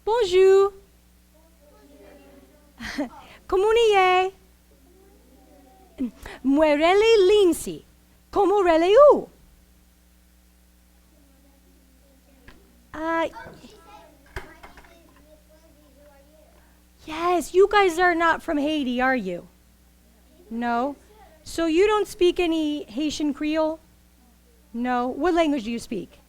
Bonjour. Comunier. Muerele Lindsay. Como rele u? Uh, yes, you guys are not from Haiti, are you? No? So you don't speak any Haitian Creole? No? What language do you speak?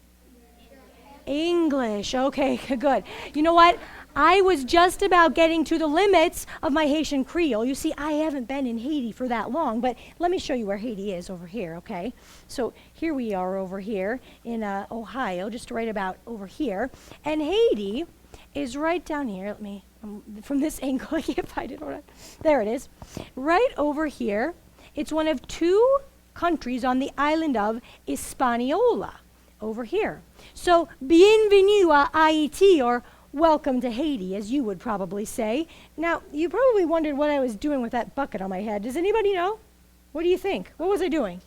English. Okay, good. You know what? I was just about getting to the limits of my Haitian Creole. You see, I haven't been in Haiti for that long, but let me show you where Haiti is over here, okay? So here we are over here in Ohio, just right about over here. And Haiti is right down here. Let me, from this angle, I can't find it. Hold on. There it is. Right over here. It's one of two countries on the island of Hispaniola, over here. So, bienvenue à Haiti, or welcome to Haiti, as you would probably say. Now, you probably wondered what I was doing with that bucket on my head. Does anybody know? What do you think? What was I doing?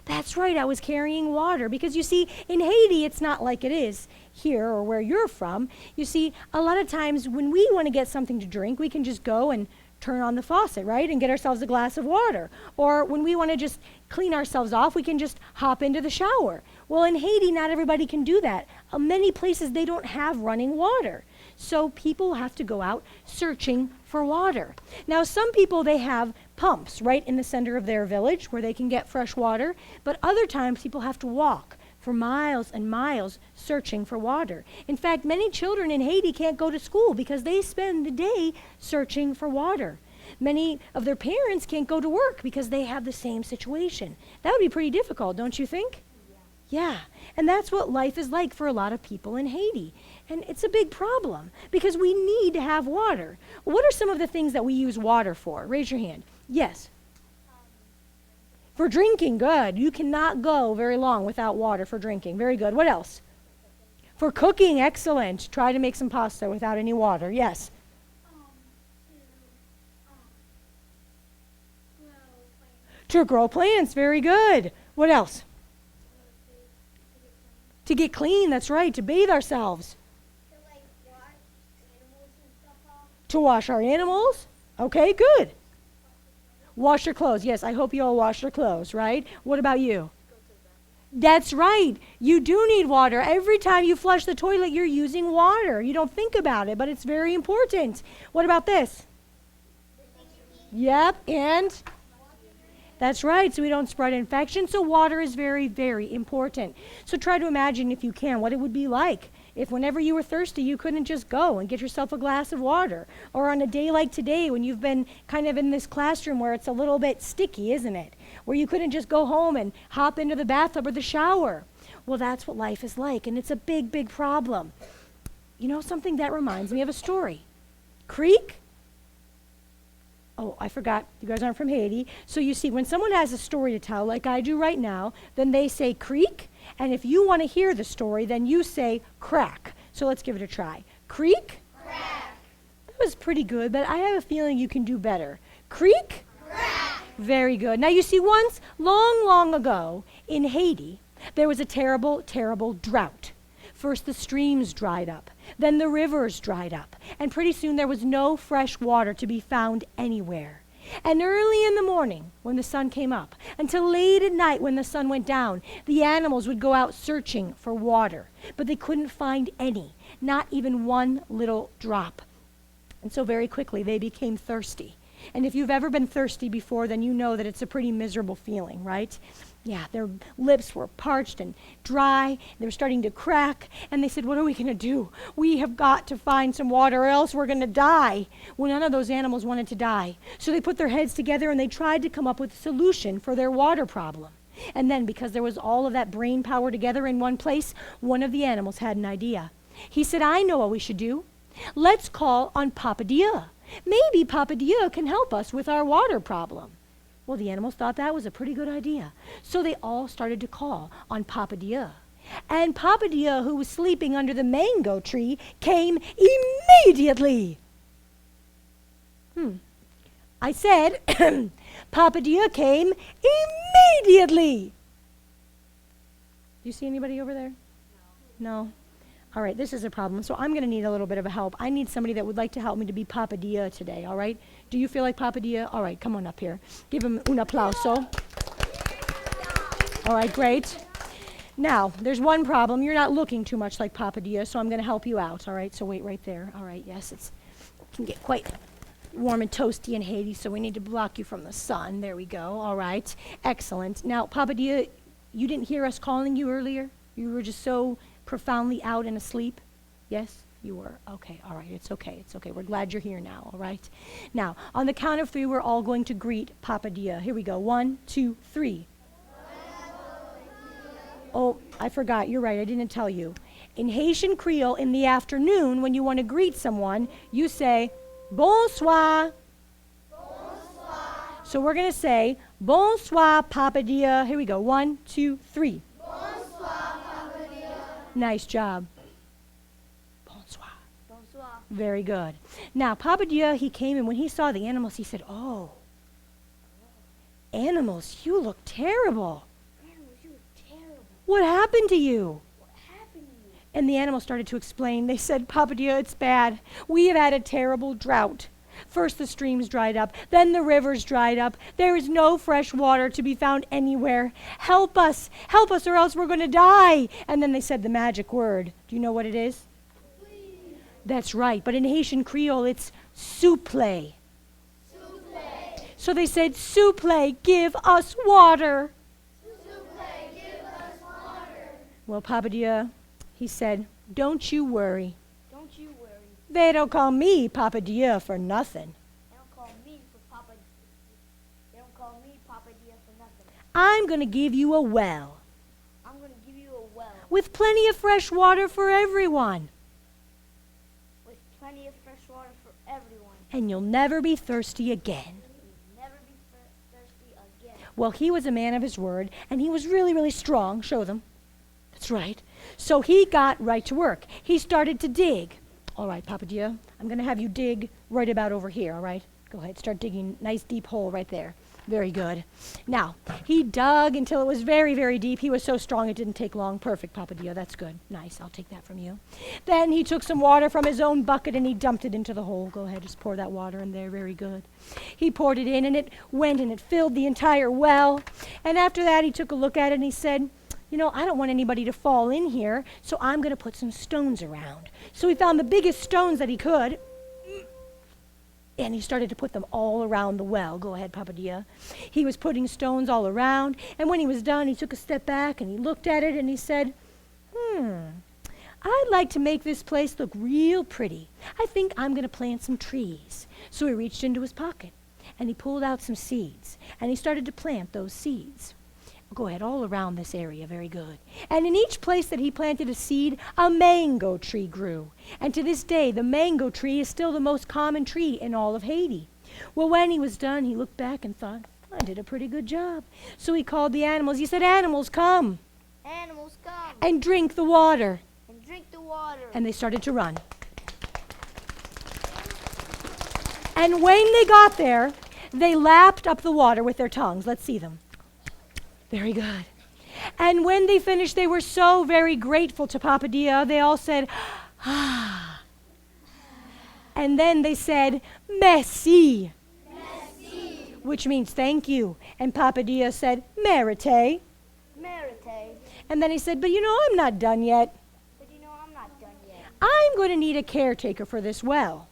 That's right, I was carrying water. Because you see, in Haiti, it's not like it is here or where you're from. You see, a lot of times when we want to get something to drink, we can just go and turn on the faucet, right, and get ourselves a glass of water. Or when we want to just clean ourselves off, we can just hop into the shower. Well, in Haiti, not everybody can do that. Many places, they don't have running water. So people have to go out searching for water. Now, some people, they have pumps right in the center of their village where they can get fresh water, but other times people have to walk for miles and miles searching for water. In fact, many children in Haiti can't go to school because they spend the day searching for water. Many of their parents can't go to work because they have the same situation. That would be pretty difficult, don't you think? Yeah, and that's what life is like for a lot of people in Haiti. And it's a big problem because we need to have water. What are some of the things that we use water for? Raise your hand. Yes. For drinking, good. You cannot go very long without water for drinking. Very good. What else? For cooking, excellent. Try to make some pasta without any water. Yes. To grow plants, very good. What else? To get clean, that's right. To bathe ourselves. To wash our animals. Okay, good. Wash your clothes. Yes, I hope you all wash your clothes, right? What about you? That's right. You do need water. Every time you flush the toilet, you're using water. You don't think about it, but it's very important. What about this? Yep, and that's right, so we don't spread infection. So water is very, very important. So try to imagine, if you can, what it would be like if whenever you were thirsty, you couldn't just go and get yourself a glass of water. Or on a day like today when you've been kind of in this classroom where it's a little bit sticky, isn't it? Where you couldn't just go home and hop into the bathtub or the shower. Well, that's what life is like, and it's a big, big problem. You know something? That reminds me of a story. Creek? Oh, I forgot. You guys aren't from Haiti. So you see, when someone has a story to tell, like I do right now, then they say creek. And if you want to hear the story, then you say crack. So let's give it a try. Creek? Crack. That was pretty good, but I have a feeling you can do better. Creek? Crack. Very good. Now you see, once, long, long ago, in Haiti, there was a terrible, terrible drought. First the streams dried up, then the rivers dried up, and pretty soon there was no fresh water to be found anywhere. And early in the morning, when the sun came up, until late at night when the sun went down, the animals would go out searching for water, but they couldn't find any, not even one little drop. And so very quickly they became thirsty. And if you've ever been thirsty before, then you know that it's a pretty miserable feeling, right? Yeah, their lips were parched and dry. They were starting to crack. And they said, what are we going to do? We have got to find some water or else we're going to die. Well, none of those animals wanted to die. So they put their heads together and they tried to come up with a solution for their water problem. And then, because there was all of that brain power together in one place, one of the animals had an idea. He said, I know what we should do. Let's call on Papa Dieux. Maybe Papa Dieux can help us with our water problem. Well, the animals thought that was a pretty good idea. So they all started to call on Papa Dieux. And Papa Dieux, who was sleeping under the mango tree, came immediately. I said, Papa Dieux came immediately. Do you see anybody over there? No. All right, this is a problem. So I'm going to need a little bit of a help. I need somebody that would like to help me to be Papa Dieux today, all right? Do you feel like Papa Dieux? All right, come on up here. Give him un applauso. All right, great. Now, there's one problem. You're not looking too much like Papa Dieux, so I'm going to help you out, all right? So wait right there. All right, yes, it can get quite warm and toasty in Haiti, so we need to block you from the sun. There we go. All right, excellent. Now, Papa Dieux, you didn't hear us calling you earlier? You were just so profoundly out and asleep? Yes, you were. Okay, all right, it's okay, it's okay. We're glad you're here now, all right? Now, on the count of 3, we're all going to greet Papa Dieux. Here we go. 1, 2, 3. Oh, I forgot. You're right. I didn't tell you. In Haitian Creole, in the afternoon, when you want to greet someone, you say, bonsoir. Bonsoir. So we're going to say, bonsoir, Papa Dieux. Here we go. 1, 2, 3. Bonsoir, Papa Dieux. Nice job. Bonsoir. Bonsoir. Very good. Now, Papa Dieux, he came, and when he saw the animals, he said, oh, animals, you look terrible. What happened to you? What happened to you? And the animals started to explain. They said, Papa Dieux, it's bad. We have had a terrible drought. First the streams dried up, then the rivers dried up. There is no fresh water to be found anywhere. Help us, or else we're going to die. And then they said the magic word. Do you know what it is? Please. That's right, but in Haitian Creole, it's souple. Souple. So they said, souple, give us water. Well, Papa Dieux, he said, don't you worry. Don't you worry. They don't call me Papa Dieux for nothing. They don't call me Papa Dieux for nothing. I'm going to give you a well. I'm going to give you a well. With plenty of fresh water for everyone. With plenty of fresh water for everyone. And you'll never be thirsty again. You'll never be thirsty again. Well, he was a man of his word, and he was really, really strong. Show them. That's right. So he got right to work. He started to dig. All right, Papa Dieux, I'm going to have you dig right about over here, all right? Go ahead, start digging. Nice deep hole right there. Very good. Now, he dug until it was very, very deep. He was so strong it didn't take long. Perfect, Papa Dieux. That's good. Nice. I'll take that from you. Then he took some water from his own bucket and he dumped it into the hole. Go ahead, just pour that water in there. Very good. He poured it in and it went and it filled the entire well. And after that, he took a look at it and he said, you know, I don't want anybody to fall in here, so I'm going to put some stones around. So he found the biggest stones that he could, and he started to put them all around the well. Go ahead, Papa Dieux. He was putting stones all around, and when he was done, he took a step back, and he looked at it, and he said, I'd like to make this place look real pretty. I think I'm going to plant some trees. So he reached into his pocket, and he pulled out some seeds, and he started to plant those seeds. Go ahead, all around this area, very good. And in each place that he planted a seed, a mango tree grew. And to this day, the mango tree is still the most common tree in all of Haiti. Well, when he was done, he looked back and thought, I did a pretty good job. So he called the animals. He said, animals, come. Animals, come. And drink the water. And drink the water. And they started to run. And when they got there, they lapped up the water with their tongues. Let's see them. Very good. And when they finished, they were so very grateful to Papa Dieux. They all said, ah. And then they said, merci. Merci. Which means thank you. And Papa Dieux said, merite. Merite. And then he said, but you know, I'm not done yet. But you know, I'm not done yet. I'm going to need a caretaker for this well.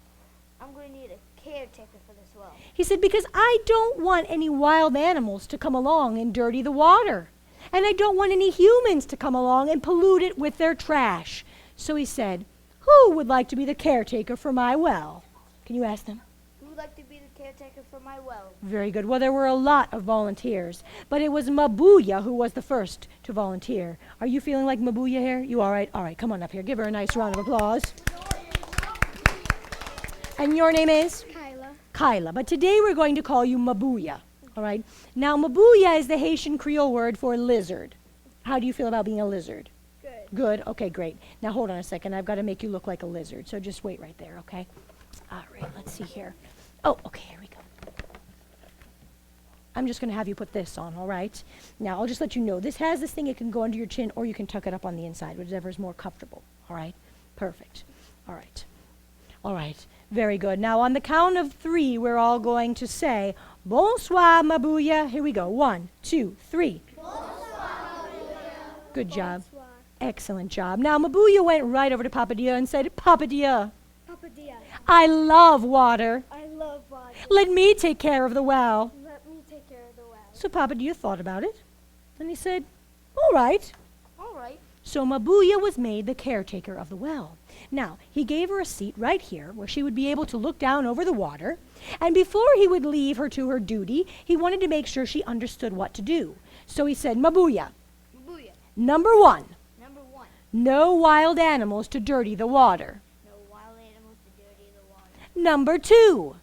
I'm going to need a caretaker for this well. He said, because I don't want any wild animals to come along and dirty the water. And I don't want any humans to come along and pollute it with their trash. So he said, who would like to be the caretaker for my well? Can you ask them? Who would like to be the caretaker for my well? Very good. Well, there were a lot of volunteers, but it was Mabuya who was the first to volunteer. Are you feeling like Mabuya here? You all right? All right, come on up here. Give her a nice round of applause. And your name is? Kyla, but today we're going to call you Mabuya, all right? Now, Mabuya is the Haitian Creole word for lizard. How do you feel about being a lizard? Good. Good? Okay, great. Now, hold on a second. I've got to make you look like a lizard, so just wait right there, okay? All right, let's see here. Oh, okay, here we go. I'm just going to have you put this on, all right? Now, I'll just let you know. This has this thing. It can go under your chin, or you can tuck it up on the inside, whichever is more comfortable, all right? Perfect. All right. All right. Very good. Now, on the count of 3, we're all going to say, bonsoir, Mabuya. Here we go. 1, 2, 3. Good job. Bonsoir. Excellent job. Now, Mabuya went right over to Papa Dieux and said, Papa Dieux, Papa Dieux, I love water. I love water. Let me take care of the well. Let me take care of the well. So Papa Dieux thought about it, and he said, all right. All right. So Mabuya was made the caretaker of the well. Now, he gave her a seat right here where she would be able to look down over the water, and before he would leave her to her duty, he wanted to make sure she understood what to do. So he said, Mabuya, Mabuya. number 1, Number 1. no wild animals to dirty the water. No wild animals to dirty the water. Number 2, Number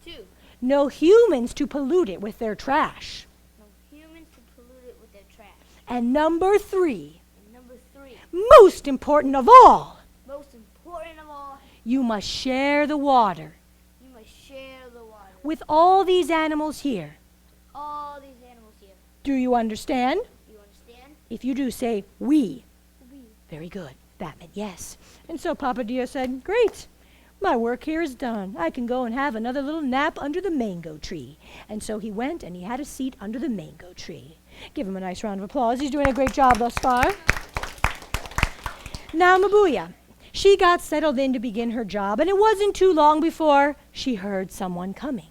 2. no humans to pollute it with their trash. No humans to pollute it with their trash. And number 3, And number 3. most important of all, Most important of all, you must share the water you must share the water. with all these animals here. All these animals here. Do you understand? You understand? If you do, say we. We. Very good. That meant yes. And so Papa Dieux said, great. My work here is done. I can go and have another little nap under the mango tree. And so he went and he had a seat under the mango tree. Give him a nice round of applause. He's doing a great job thus far. Now Mabuya, she got settled in to begin her job, and it wasn't too long before she heard someone coming.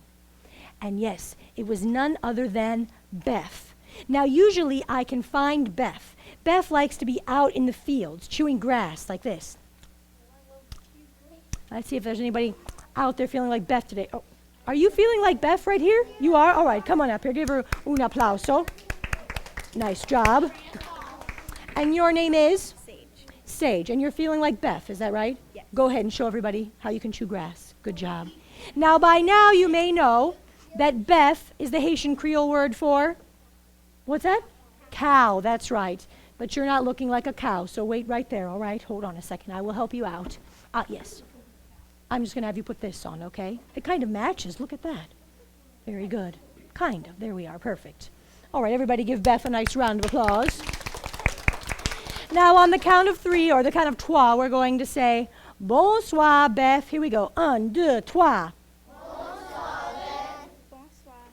And yes, it was none other than Beth. Now usually I can find Beth. Beth likes to be out in the fields chewing grass like this. Let's see if there's anybody out there feeling like Beth today. Oh, are you feeling like Beth right here? You are? All right, come on up here. Give her un applauso. Nice job. And your name is? Sage. Sage. And you're feeling like Beth, is that right? Yes. Go ahead and show everybody how you can chew grass. Good job. Now, by now, you may know that Beth is the Haitian Creole word for, what's that? Cow, that's right. But you're not looking like a cow, so wait right there, all right? Hold on a second. I will help you out. Yes. I'm just going to have you put this on, okay? It kind of matches. Look at that. Very good. Kind of. There we are. Perfect. All right, everybody give Beth a nice round of applause. Now, on the count of 3, or the count of 3, we're going to say, bonsoir, Beth. Here we go. 1, 2, 3. Bonsoir.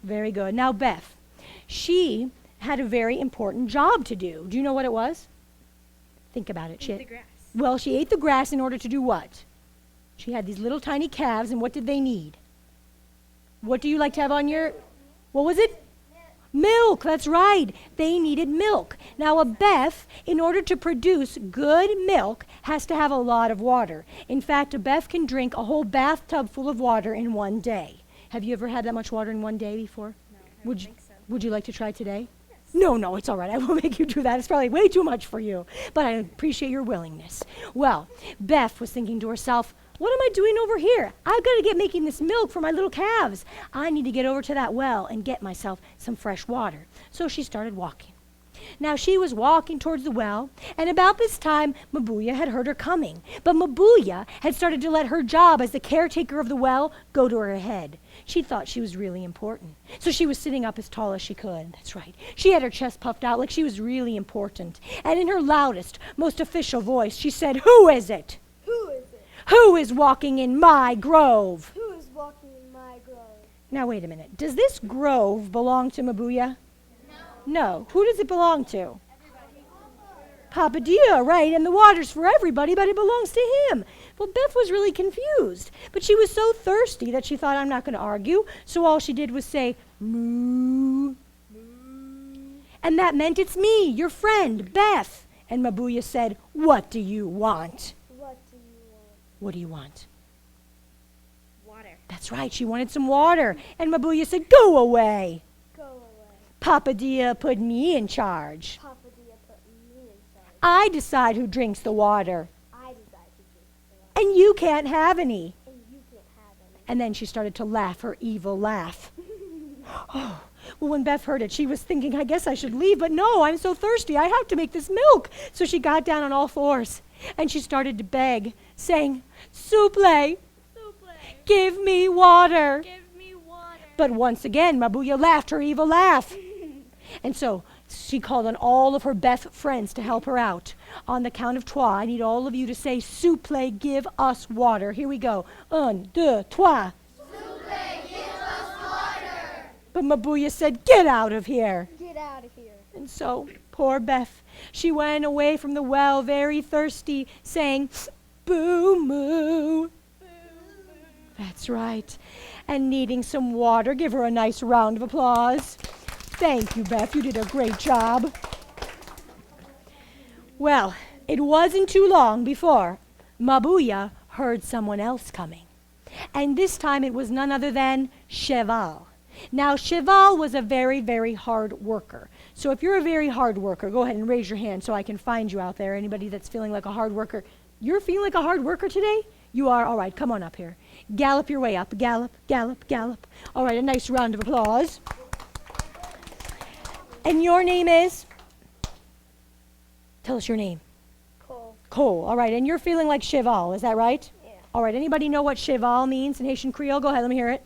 Very good. Now, Beth, she had a very important job to do. Do you know what it was? Think about it. Eat the grass. Well, she ate the grass in order to do what? She had these little tiny calves, and what did they need? What do you like to have on your, what was it? Milk, that's right. They needed milk. Now, a Beth, in order to produce good milk, has to have a lot of water. In fact, a Beth can drink a whole bathtub full of water in one day. Have you ever had that much water in one day before? No, I don't think so. Would you like to try today? Yes. No, it's all right. I won't make you do that. It's probably way too much for you. But I appreciate your willingness. Well, Beth was thinking to herself, what am I doing over here? I've got to get making this milk for my little calves. I need to get over to that well and get myself some fresh water. So she started walking. Now she was walking towards the well, and about this time, Mabuya had heard her coming. But Mabuya had started to let her job as the caretaker of the well go to her head. She thought she was really important. So she was sitting up as tall as she could. That's right. She had her chest puffed out like she was really important. And in her loudest, most official voice, she said, "Who is it? Who is it? Who is walking in my grove?" Who is walking in my grove? Now, wait a minute. Does this grove belong to Mabuya? No. Who does it belong to? Papa Dieux, right? And the water's for everybody, but it belongs to him. Well, Beth was really confused, but she was so thirsty that she thought, I'm not going to argue. So all she did was say, moo. And that meant, it's me, your friend, Beth. And Mabuya said, what do you want? What do you want? What do you want? Water. That's right, she wanted some water. And Mabuya said, go away. Go away. Papa Dieux put me in charge. Papa Dieux put me in charge. I decide who drinks the water. I decide to drink the water. And you can't have any. And you can't have any. And then she started to laugh her evil laugh. Oh, well, when Beth heard it, she was thinking, I guess I should leave, but no, I'm so thirsty. I have to make this milk. So she got down on all fours, and she started to beg, saying, Souple, give me water. Give me water. But once again, Mabuya laughed her evil laugh. And so She called on all of her Beth friends to help her out. On the count of trois, I need all of you to say, "S'il vous plaît, give us water." Here we go. Un, deux, trois. But Mabuya said, "Get out of here." Get out of here. And so, poor Beth, she went away from the well very thirsty, saying, "Boo moo." That's right. And needing some water. Give her a nice round of applause. Thank you, Beth. You did a great job. Well, it wasn't too long before Mabuya heard someone else coming. And this time it was none other than Cheval. Now, Cheval was a very, very hard worker. So if you're a very hard worker, go ahead and raise your hand so I can find you out there. Anybody that's feeling like a hard worker. You're feeling like a hard worker today? You are? All right, come on up here. Gallop your way up. Gallop, gallop, gallop. All right, a nice round of applause. And your name is? Tell us your name. Cole. Cole. All right, and you're feeling like Cheval, is that right? Yeah. All right, anybody know what Cheval means in Haitian Creole? Go ahead, let me hear it.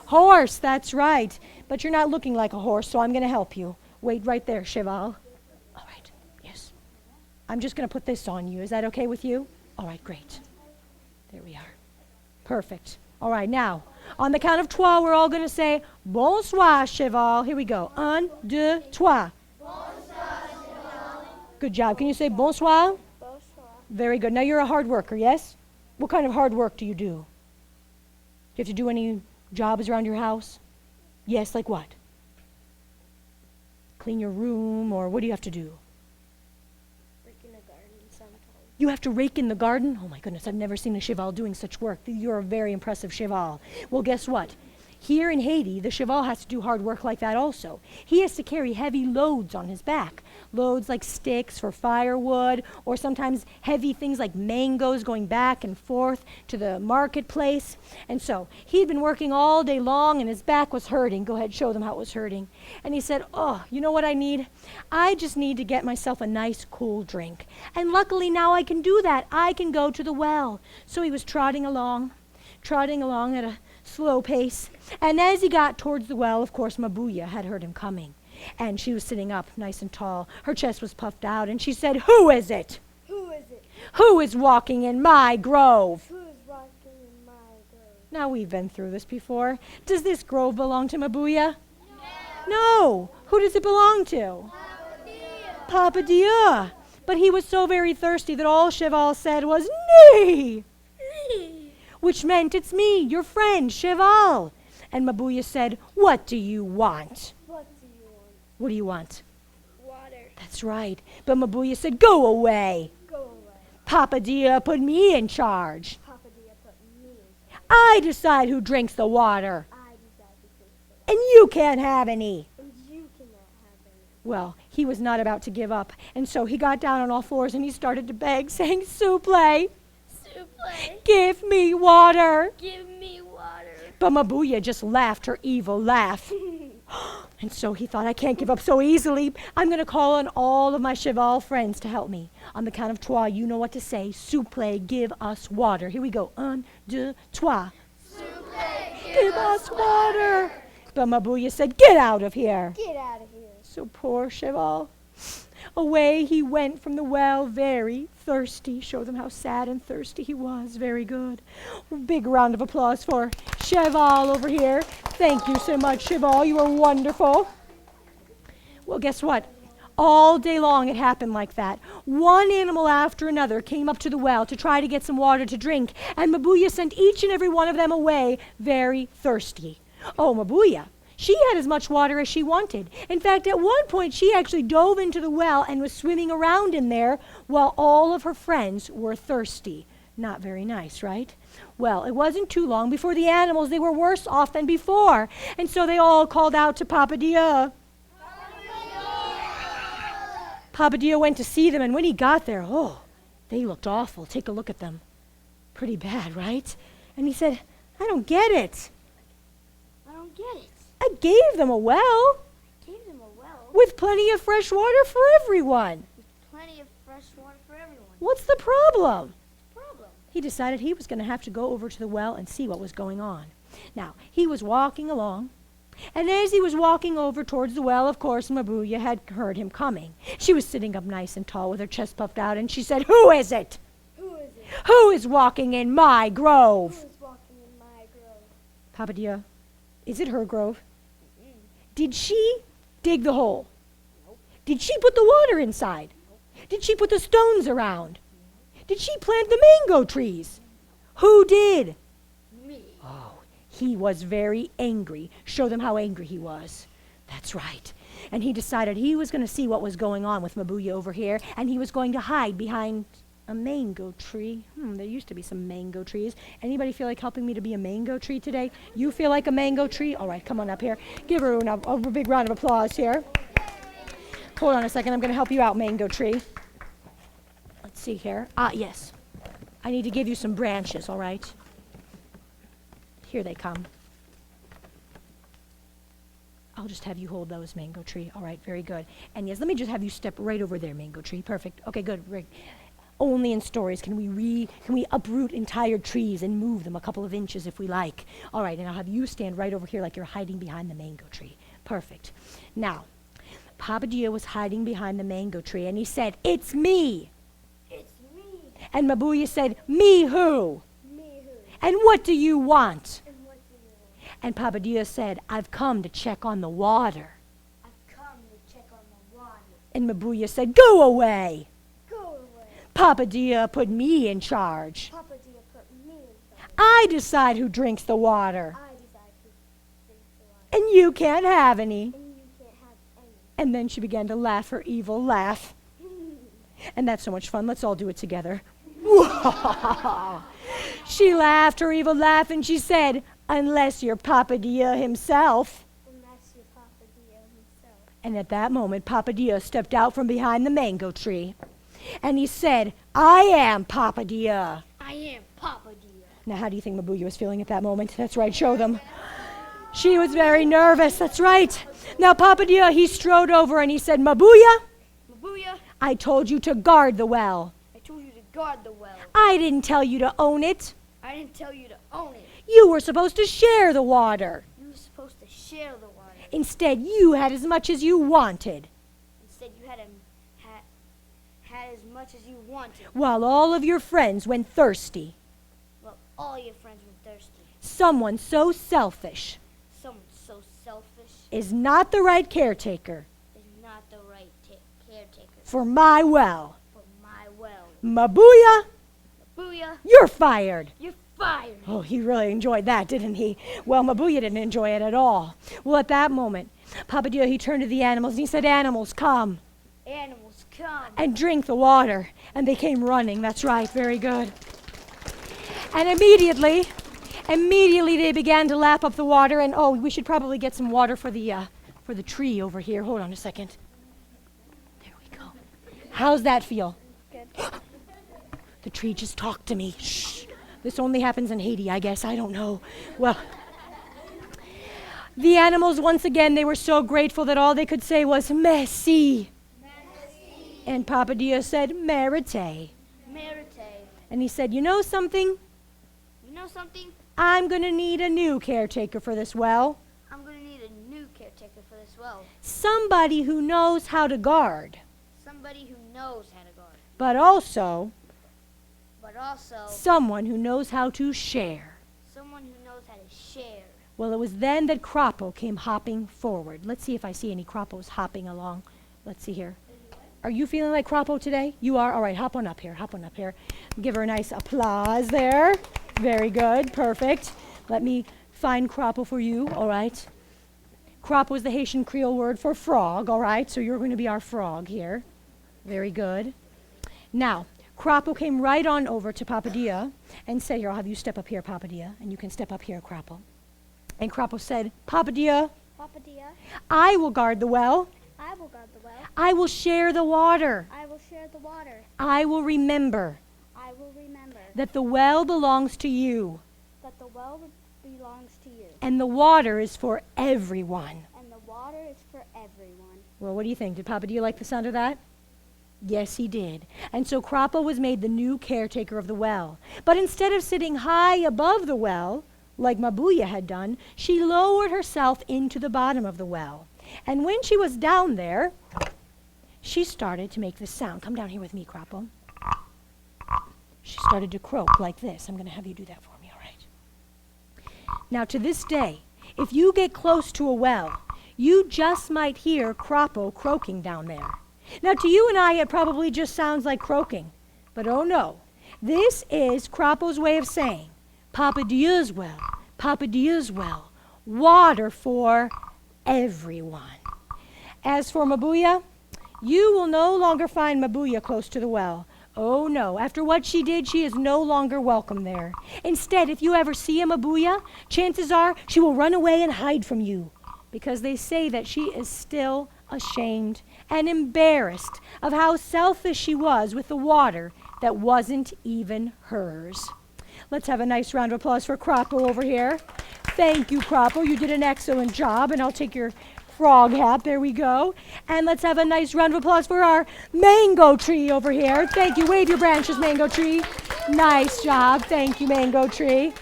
Horse, that's right. But you're not looking like a horse, so I'm going to help you. Wait right there, Cheval. All right, yes. I'm just going to put this on you. Is that okay with you? All right, great. There we are. Perfect. All right, now, on the count of trois, we're all going to say, "Bonsoir, Cheval." Here we go. Un, deux, trois. Bonsoir, Cheval. Good job. Can you say bonsoir? Bonsoir. Very good. Now, you're a hard worker, yes? What kind of hard work do you do? Do you have to do any jobs around your house? Yes, like what? Clean your room, or what do you have to do? Work in the garden sometimes. You have to rake in the garden? Oh my goodness, I've never seen a cheval doing such work. You're a very impressive cheval. Well, guess what? Here in Haiti, the cheval has to do hard work like that also. He has to carry heavy loads on his back. Loads like sticks for firewood, or sometimes heavy things like mangoes going back and forth to the marketplace. And so he'd been working all day long and his back was hurting. Go ahead, show them how it was hurting. And he said, "Oh, you know what I need? I just need to get myself a nice cool drink. And luckily now I can do that. I can go to the well." So he was trotting along at a slow pace. And as he got towards the well, of course, Mabuya had heard him coming. And she was sitting up nice and tall. Her chest was puffed out, and she said, "Who is it? Who is it? Who is walking in my grove?" Who is walking in my grove? Now, we've been through this before. Does this grove belong to Mabuya? No. Who does it belong to? Papa Dieux. But he was so very thirsty that all Cheval said was, "Nee!" Which meant, "It's me, your friend, Cheval." And Mabuya said, "What do you want?" What do you want? What do you want? Water. That's right. But Mabuya said, "Go away. Go away. Papa Dieux put me in charge. Papa Dia put me in charge. I decide who drinks the water, I decide to drink it. and you can't have any." And you cannot have any. Well, he was not about to give up, and so he got down on all fours and he started to beg, saying, "S'il vous plaît, Souffle. give me water." Give me water. But Mabuya just laughed her evil laugh. And so he thought, "I can't give up so easily. I'm going to call on all of my cheval friends to help me. On the count of trois, you know what to say. S'il vous plaît, give us water." Here we go. Un, deux, trois. Give us water. But Mabuya said, "Get out of here." Get out of here. So poor Cheval. Away he went from the well, very thirsty. Show them how sad and thirsty he was. Very good. Big round of applause for Cheval over here. Thank you so much, Cheval. You were wonderful. Well, guess what? All day long it happened like that. One animal after another came up to the well to try to get some water to drink, and Mabuya sent each and every one of them away very thirsty. Oh, Mabuya, she had as much water as she wanted. In fact, at one point, she actually dove into the well and was swimming around in there while all of her friends were thirsty. Not very nice, right? Well, it wasn't too long before the animals, they were worse off than before. And so they all called out to Papa Dieux. Papa Dieux went to see them, and when he got there, oh, they looked awful. Take a look at them. Pretty bad, right? And he said, "I don't get it. I don't get it. I gave them a well Gave them a well with plenty of fresh water for everyone. with plenty of fresh water for everyone. What's the problem?" Problem. He decided he was going to have to go over to the well and see what was going on. Now, he was walking along, And as he was walking over towards the well, of course, Mabuya had heard him coming. She was sitting up nice and tall with her chest puffed out, and she said, "Who is it? Who is it? Who is walking in my grove?" Who is walking in my grove? Papa Dia, is it her grove? Mm-mm. Did she dig the hole? Nope. Did she put the water inside? Nope. Did she put the stones around? Did she plant the mango trees? Who did? Me. Oh, he was very angry. Show them how angry he was. That's right. And he decided he was going to see what was going on with Mabuya over here, and he was going to hide behind a mango tree. There used to be some mango trees. Anybody feel like helping me to be a mango tree today? You feel like a mango tree? All right, come on up here. Give her a big round of applause here. Hold on a second. I'm going to help you out, mango tree. Let's see here. Yes. I need to give you some branches, all right? Here they come. I'll just have you hold those, mango tree. All right, very good. And yes, let me just have you step right over there, mango tree. Perfect. Okay, good. Right. Only in stories can we uproot entire trees and move them a couple of inches if we like. All right, and I'll have you stand right over here like you're hiding behind the mango tree. Perfect. Now, Papa Dieux was hiding behind the mango tree, and he said, "It's me." It's me. And Mabuya said, "Me who? Me who? And what do you want?" And what do you want? And Papa Dieux said, "I've come to check on the water." I've come to check on the water. And Mabuya said, "Go away. Go away. Papa Dieux put me in charge. Papa Dia put me in charge. I decide who drinks the water. I decide who drinks the water. And you can't have any." And you can't have any. And then she began to laugh her evil laugh. And that's so much fun. Let's all do it together. She laughed her evil laugh and she said, "Unless you're Papa Dieux himself." Unless you're Papa Dia himself. And at that moment, Papa Dieux stepped out from behind the mango tree. And he said, "I am Papa Dieux." I am Papa Dia. Now, how do you think Mabuya was feeling at that moment? That's right, show them. She was very nervous, that's right. Now, Papa Dieux, he strode over and he said, "Mabuya, Mabuya, I told you to guard the well. I told you to guard the well. I didn't tell you to own it. I didn't tell you to own it. You were supposed to share the water. You were supposed to share the water. Instead, you had as much as you wanted, Instead, you had as much as you wanted. while all of your friends went thirsty. Well, all your friends were thirsty. Someone so selfish Someone so selfish is not the right caretaker is not the right caretaker for my well. for my well. Mabuya, Mabuya, you're fired." you're fired. Oh, he really enjoyed that, didn't he? Well, Mabuya didn't enjoy it at all. Well, at that moment, Papa Dieux, he turned to the animals and he said, "Animals, come Animals, come. and drink the water." And they came running. That's right, very good. And immediately they began to lap up the water. And oh, we should probably get some water for the tree over here. Hold on a second. There we go. How's that feel? Good. The tree just talked to me. Shh. This only happens in Haiti, I guess. I don't know. Well, the animals, once again, they were so grateful that all they could say was, "Merci." And Papa Dieux said, "Merite." Merite. And he said, "You know something? You know something? I'm going to need a new caretaker for this well. I'm going to need a new caretaker for this well. Somebody who knows how to guard, Somebody who knows how to guard. but also But also, someone who knows how to share." someone who knows how to share. Well, it was then that Croppo came hopping forward. Let's see if I see any Croppos hopping along. Let's see here. Are you feeling like Croppo today? You are? All right, hop on up here. Hop on up here. Give her a nice applause there. Very good. Perfect. Let me find Croppo for you. All right. Croppo is the Haitian Creole word for frog. All right. So you're going to be our frog here. Very good. Now, Croppo came right on over to Papa Dieux and said, "Here, I'll have you step up here, Papa Dieux, and you can step up here, Croppo." And Croppo said, "Papa Dieux, Papa Dia, I will guard the well. I will guard the well. I will share the water. I will share the water. I will remember I will remember that the well belongs to you, that the well belongs to you. and the water is for everyone." And the water is for everyone. Well, what do you think? Did Papa Dieux like the sound of that? Yes, he did. And so Croppo was made the new caretaker of the well. But instead of sitting high above the well, like Mabuya had done, she lowered herself into the bottom of the well. And when she was down there, she started to make this sound. Come down here with me, Croppo. She started to croak like this. I'm going to have you do that for me, all right? Now, to this day, if you get close to a well, you just might hear Croppo croaking down there. Now, to you and I, it probably just sounds like croaking. But oh no, this is Croppo's way of saying, Papa Dieu's well, Papa Dieu's well, water for everyone. As for Mabuya, you will no longer find Mabuya close to the well. Oh no, after what she did, she is no longer welcome there. Instead, if you ever see a Mabuya, chances are she will run away and hide from you, because they say that she is still ashamed and embarrassed of how selfish she was with the water that wasn't even hers. Let's have a nice round of applause for Croppo over here. Thank you, Croppo. You did an excellent job, and I'll take your frog hat. There we go. And let's have a nice round of applause for our mango tree over here. Thank you. Wave your branches, mango tree. Nice job. Thank you, mango tree.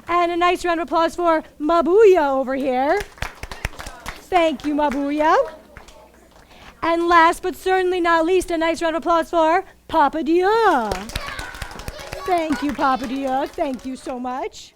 And a nice round of applause for Mabuya over here. Thank you, Mabuya. And last but certainly not least, a nice round of applause for Papa Dieux. Thank you, Papa Dieux. Thank you so much.